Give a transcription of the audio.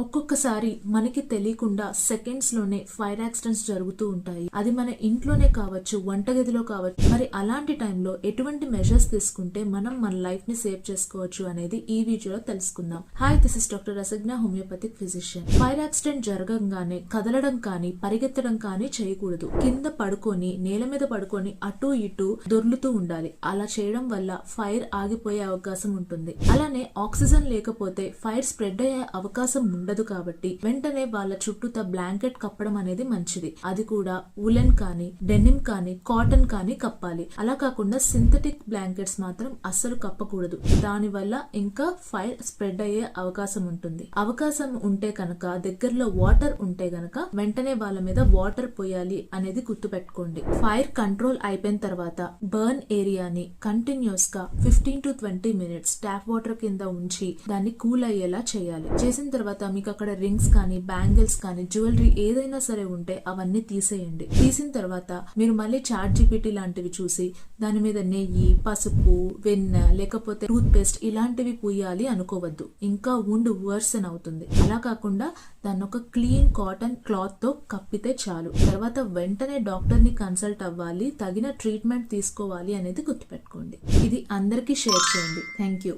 ఒక్కొక్కసారి మనకి తెలియకుండా సెకండ్స్ లోనే ఫైర్ యాక్సిడెంట్స్ జరుగుతూ ఉంటాయి. అది మన ఇంట్లోనే కావచ్చు, వంటగదిలో కావచ్చు. మరి అలాంటి టైంలో ఎటువంటి మెజర్స్ తీసుకుంటే మనం మన లైఫ్ ని సేవ్ చేసుకోవచ్చు అనేది ఈ వీడియోలో తెలుసుకుందాం. Hi, this is doctor Rasagna, homeopathic physician. Fire accident జరగంగానే కదలడం కానీ పరిగెత్తడం కానీ చేయకూడదు. కింద పడుకొని, నేల మీద పడుకొని అటు ఇటు దొర్లుతూ ఉండాలి. అలా చేయడం వల్ల ఫైర్ ఆగిపోయే అవకాశం ఉంటుంది. అలానే ఆక్సిజన్ లేకపోతే ఫైర్ స్ప్రెడ్ అయ్యే అవకాశం ఉండదు. కాబట్టి వెంటనే వాళ్ళ చుట్టూత బ్లాంకెట్ కప్పడం అనేది మంచిది. అది కూడా ఉలెన్ కానీ, డెనిమ్ కానీ, కాటన్ కానీ కప్పాలి. అలా కాకుండా సింథటిక్ బ్లాంకెట్స్ మాత్రం అస్సలు కప్పకూడదు. దాని వల్ల ఇంకా ఫైర్ స్ప్రెడ్ అయ్యే అవకాశం ఉంటుంది. అవకాశం ఉంటే కనుక, దగ్గరలో వాటర్ ఉంటే గనక వెంటనే వాళ్ళ మీద వాటర్ పోయాలి అనేది గుర్తుపెట్టుకోండి. ఫైర్ కంట్రోల్ అయిపోయిన తర్వాత బర్న్ ఏరియాని కంటిన్యూస్ గా 15 to 20 minutes ట్యాప్ వాటర్ కింద ఉంచి దాన్ని కూల్ అయ్యేలా చేయాలి. చేసిన తర్వాత మీకు అక్కడ రింగ్స్ కానీ, బ్యాంగిల్స్ కానీ, జ్యువెలరీ ఏదైనా సరే ఉంటే అవన్నీ తీసేయండి. తీసిన తర్వాత మీరు మళ్ళీ చాట్ జీపీటీ లాంటివి చూసి దాని మీద నెయ్యి, పసుపు, వెన్న లేకపోతే టూత్ పేస్ట్ ఇలాంటివి పూయాలి అనుకోవద్దు. ఇంకా వుండ్ వర్సన్ అవుతుంది. అలా కాకుండా దాన్ని ఒక క్లీన్ కాటన్ క్లాత్ తో కప్పితే చాలు. తర్వాత వెంటనే డాక్టర్ ని కన్సల్ట్ అవ్వాలి, తగిన ట్రీట్మెంట్ తీసుకోవాలి అనేది గుర్తుపెట్టుకోండి. ఇది అందరికీ షేర్ చేయండి. Thank you.